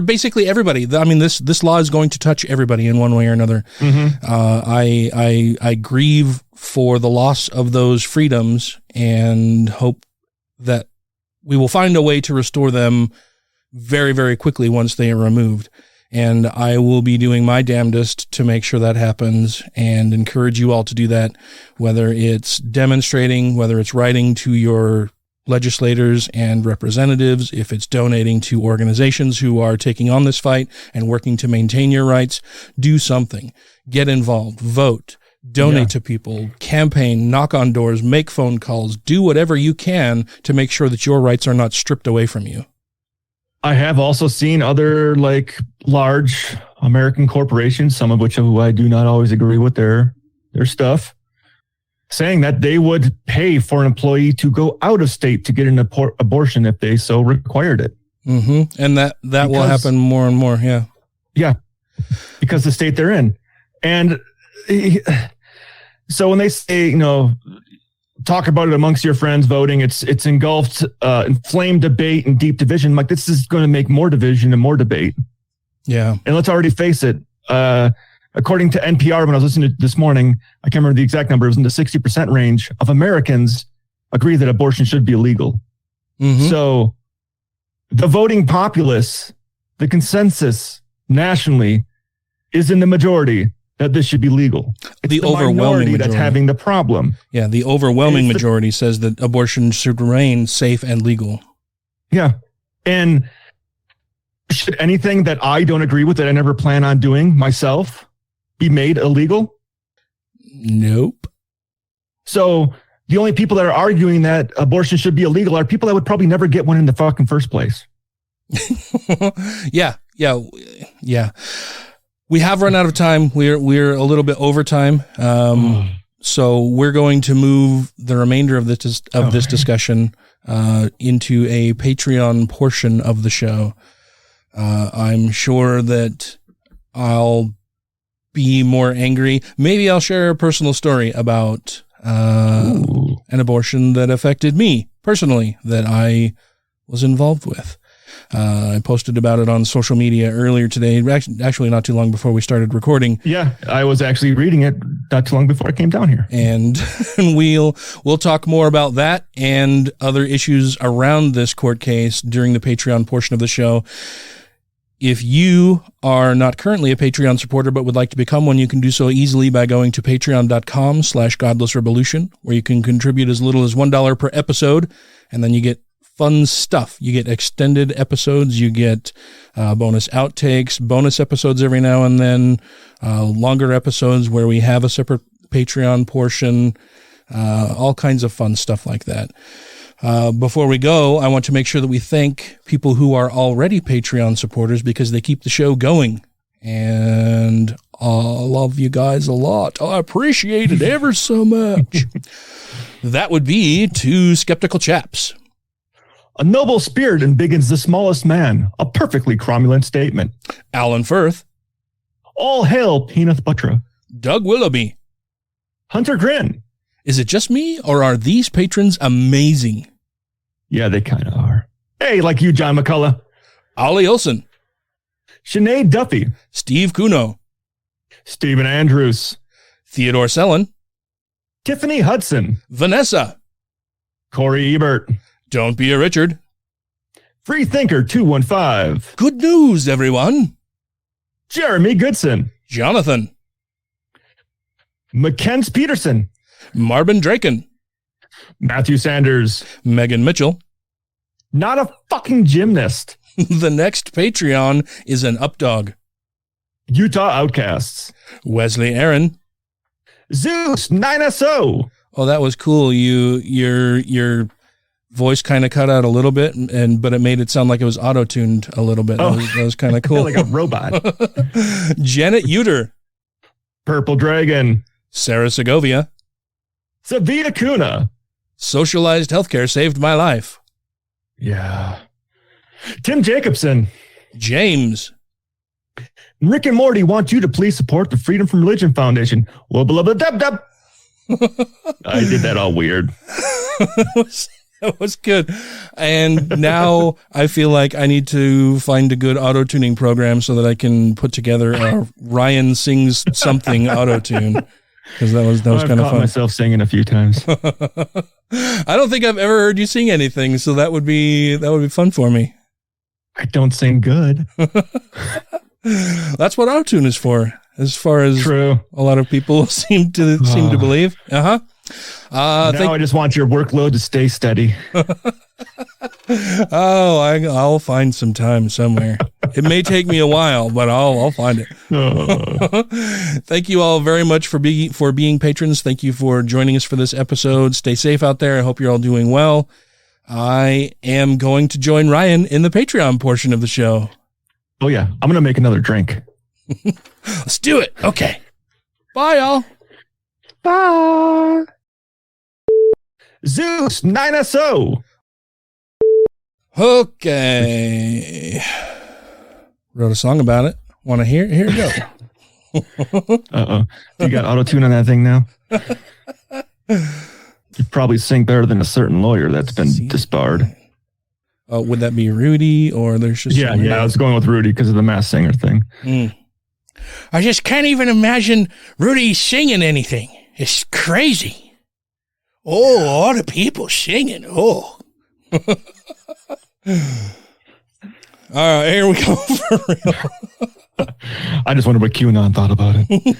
basically everybody. I mean, this law is going to touch everybody in one way or another. I grieve for the loss of those freedoms and hope that we will find a way to restore them very, very quickly once they are removed. And I will be doing my damnedest to make sure that happens and encourage you all to do that, whether it's demonstrating, whether it's writing to your legislators and representatives, if it's donating to organizations who are taking on this fight and working to maintain your rights. Do something. Get involved. Vote. Donate to people. Campaign. Knock on doors. Make phone calls. Do whatever you can to make sure that your rights are not stripped away from you. I have also seen other large American corporations, some of which who I do not always agree with their stuff, saying that they would pay for an employee to go out of state to get an abortion if they so required it. And that will happen more and more. Yeah. Yeah. Because the state they're in. And so when they say, talk about it amongst your friends voting, it's engulfed inflamed debate and deep division. Like, this is going to make more division and more debate. Yeah. And let's already face it. According to NPR, when I was listening to this morning, I can't remember the exact number, it was in the 60% range of Americans agree that abortion should be illegal. So the voting populace, the consensus nationally is in the majority that this should be legal. It's the overwhelming majority that's having the problem. Yeah, the overwhelming majority says that abortion should remain safe and legal. Yeah. And should anything that I don't agree with, that I never plan on doing myself, be made illegal? Nope. So the only people that are arguing that abortion should be illegal are people that would probably never get one in the fucking first place. Yeah. We have run out of time. We're a little bit over time. So we're going to move the remainder of this discussion into a Patreon portion of the show. I'm sure that I'll be more angry. Maybe I'll share a personal story about an abortion that affected me personally, that I was involved with. I posted about it on social media earlier today, actually not too long before we started recording. Yeah, I was actually reading it not too long before I came down here. And we'll talk more about that and other issues around this court case during the Patreon portion of the show. If you are not currently a Patreon supporter but would like to become one, you can do so easily by going to patreon.com/GodlessRebelution, where you can contribute as little as $1 per episode, and then you get fun stuff. You get extended episodes, you get bonus outtakes, bonus episodes every now and then, longer episodes where we have a separate Patreon portion, all kinds of fun stuff like that. Before we go, I want to make sure that we thank people who are already Patreon supporters because they keep the show going. And I love you guys a lot. I appreciate it ever so much. That would be Two Skeptical Chaps. A noble spirit embiggens the smallest man. A perfectly cromulent statement. Alan Firth. All hail Peneth Buttra. Doug Willoughby. Hunter Grin. Is it just me, or are these patrons amazing? Yeah, they kind of are. Hey, like you, John McCullough. Ollie Olson. Sinead Duffy. Steve Kuno. Stephen Andrews. Theodore Sellen. Tiffany Hudson. Vanessa. Corey Ebert. Don't be a Richard. Freethinker 215. Good news, everyone. Jeremy Goodson. Jonathan. Mackenzie Peterson. Marvin Draken. Matthew Sanders. Megan Mitchell. Not a fucking gymnast. The next Patreon is an updog. Utah Outcasts. Wesley Aaron. Zeus 9SO. Oh, that was cool. Your voice kind of cut out a little bit, but it made it sound like it was auto-tuned a little bit. Oh. That was kind of cool. Like a robot. Janet Uter. Purple Dragon. Sarah Segovia. Savita Kuna. Socialized healthcare saved my life. Yeah. Tim Jacobson. James. Rick and Morty want you to please support the Freedom from Religion Foundation. Wubba-lubba-dub-dub. I did that all weird. That was good. And now I feel like I need to find a good auto-tuning program so that I can put together a Ryan Sings Something auto-tune. Because that was kind of fun. I've caught myself singing a few times. I don't think I've ever heard you sing anything, so that would be fun for me. I don't sing good. That's what auto-tune is for, as far as True. A lot of people seem to believe. Now I just want your workload to stay steady. I'll find some time somewhere. It may take me a while, but I'll find it. Thank you all very much for being patrons. Thank you for joining us for this episode. Stay safe out there. I hope you're all doing well. I am going to join Ryan in the Patreon portion of the show. Oh yeah, I'm going to make another drink. Let's do it. Okay. Bye, y'all. Bye. Zeus 9SO. Okay. Wrote a song about it. Want to hear? Here we go. Uh-oh. You got auto-tune on that thing now? You probably sing better than a certain lawyer that's been disbarred. Would that be Rudy, or there's just... Yeah, I was going with Rudy because of the Masked Singer thing. I just can't even imagine Rudy singing anything. It's crazy. Oh, all the people singing. Oh. All right, here we go for real. I just wonder what QAnon thought about it.